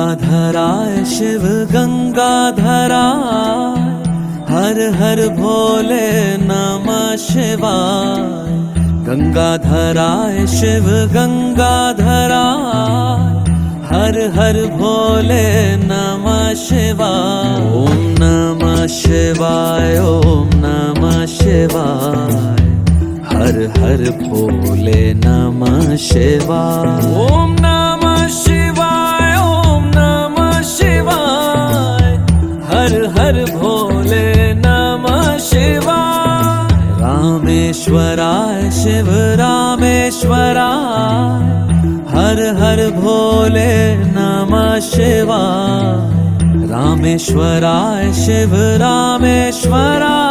गंगाधराय शिव गंगाधराय, हर हर भोले नमः शिवाय। गंगाधराय शिव गंगाधराय, हर हर भोले नमः शिवाय। ओम नमः शिवाय, ओम नमः शिवाय, हर हर भोले नमः शिवाय। ओम नमः शिवाय, ओम नमः शिवाय, हर हर भोले नमः शिवाय। रामेश्वराय शिव रामेश्वराय, हर हर भोले नमः शिवाय। रामेश्वराय शिव रामेश्वराय,